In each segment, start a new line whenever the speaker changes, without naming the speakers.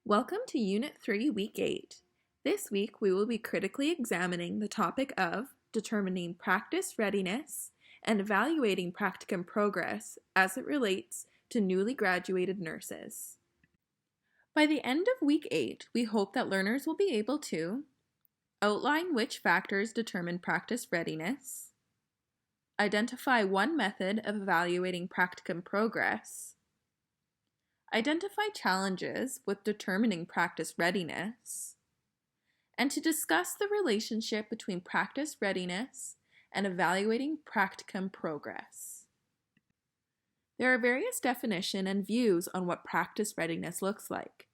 Welcome to Unit 3, Week 8. This week we will be critically examining the topic of determining practice readiness and evaluating practicum progress as it relates to newly graduated nurses. By the end of Week 8, we hope that learners will be able to outline which factors determine practice readiness, identify one method of evaluating practicum progress, identify challenges with determining practice readiness, and to discuss the relationship between practice readiness and evaluating practicum progress. There are various definitions and views on what practice readiness looks like.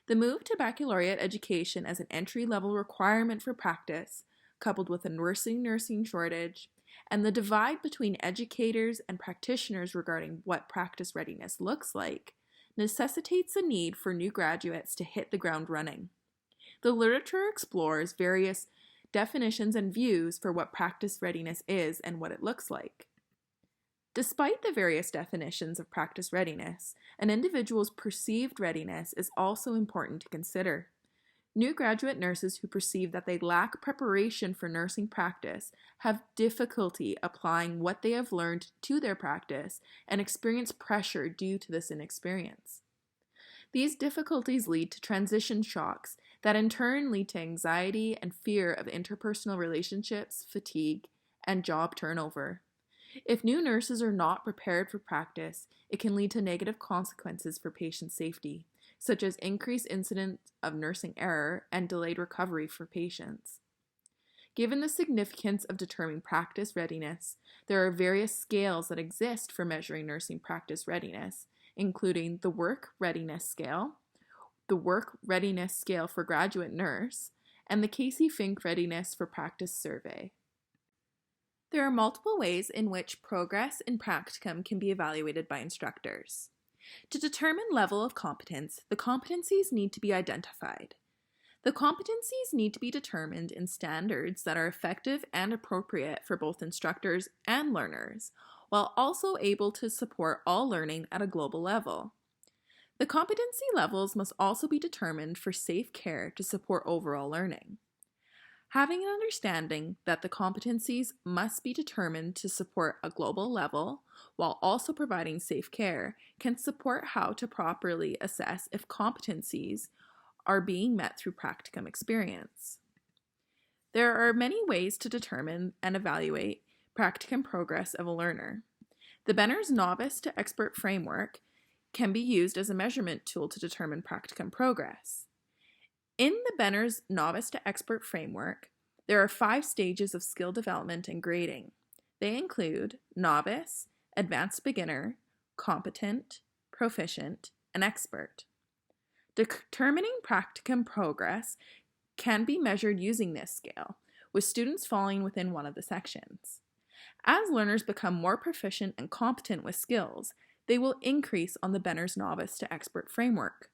The move to baccalaureate education as an entry-level requirement for practice, coupled with a nursing shortage, and the divide between educators and practitioners regarding what practice readiness looks like, necessitates the need for new graduates to hit the ground running. The literature explores various definitions and views for what practice readiness is and what it looks like. Despite the various definitions of practice readiness, an individual's perceived readiness is also important to consider. New graduate nurses who perceive that they lack preparation for nursing practice have difficulty applying what they have learned to their practice and experience pressure due to this inexperience. These difficulties lead to transition shocks that in turn lead to anxiety and fear of interpersonal relationships, fatigue, and job turnover. If new nurses are not prepared for practice, it can lead to negative consequences for patient safety, such as increased incidence of nursing error and delayed recovery for patients. Given the significance of determining practice readiness, there are various scales that exist for measuring nursing practice readiness, including the Work Readiness Scale, the Work Readiness Scale for Graduate Nurse, and the Casey-Fink Readiness for Practice Survey. There are multiple ways in which progress in practicum can be evaluated by instructors. To determine level of competence, the competencies need to be identified. The competencies need to be determined in standards that are effective and appropriate for both instructors and learners, while also able to support all learning at a global level. The competency levels must also be determined for safe care to support overall learning. Having an understanding that the competencies must be determined to support a global level while also providing safe care can support how to properly assess if competencies are being met through practicum experience. There are many ways to determine and evaluate practicum progress of a learner. The Benner's Novice to Expert framework can be used as a measurement tool to determine practicum progress. In the Benner's Novice to Expert framework, there are 5 stages of skill development and grading. They include novice, advanced beginner, competent, proficient, and expert. Determining practicum progress can be measured using this scale, with students falling within one of the sections. As learners become more proficient and competent with skills, they will increase on the Benner's Novice to Expert framework.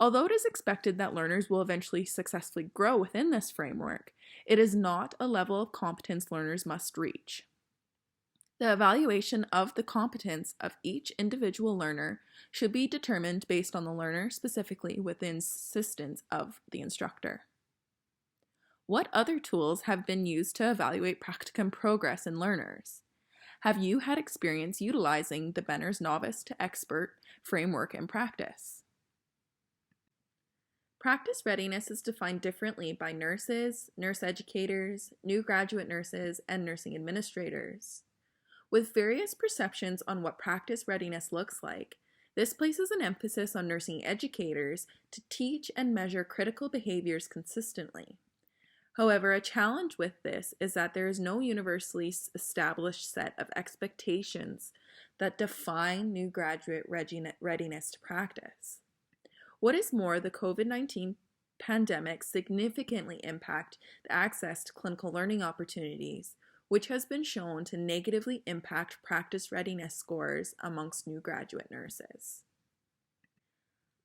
Although it is expected that learners will eventually successfully grow within this framework, it is not a level of competence learners must reach. The evaluation of the competence of each individual learner should be determined based on the learner specifically with the assistance of the instructor. What other tools have been used to evaluate practicum progress in learners? Have you had experience utilizing the Benner's Novice to Expert framework in practice? Practice readiness is defined differently by nurses, nurse educators, new graduate nurses, and nursing administrators. With various perceptions on what practice readiness looks like, this places an emphasis on nursing educators to teach and measure critical behaviors consistently. However, a challenge with this is that there is no universally established set of expectations that define new graduate readiness to practice. What is more, the COVID-19 pandemic significantly impacted the access to clinical learning opportunities, which has been shown to negatively impact practice readiness scores amongst new graduate nurses.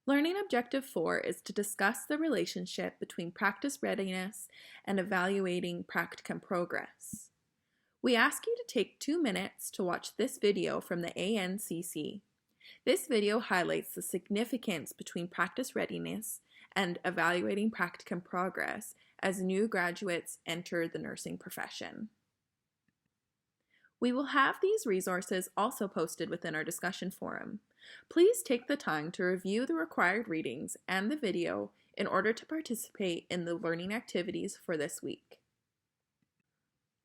Learning Objective 4 is to discuss the relationship between practice readiness and evaluating practicum progress. We ask you to take 2 minutes to watch this video from the ANCC. This video highlights the significance between practice readiness and evaluating practicum progress as new graduates enter the nursing profession. We will have these resources also posted within our discussion forum. Please take the time to review the required readings and the video in order to participate in the learning activities for this week.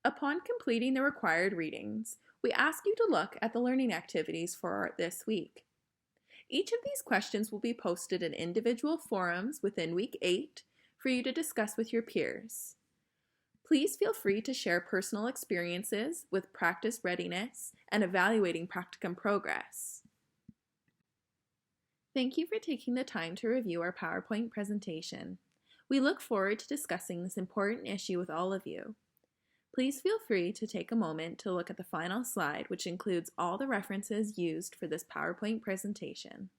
Upon completing the required readings, we ask you to look at the learning activities for this week. Each of these questions will be posted in individual forums within week 8 for you to discuss with your peers. Please feel free to share personal experiences with practice readiness and evaluating practicum progress. Thank you for taking the time to review our PowerPoint presentation. We look forward to discussing this important issue with all of you. Please feel free to take a moment to look at the final slide, which includes all the references used for this PowerPoint presentation.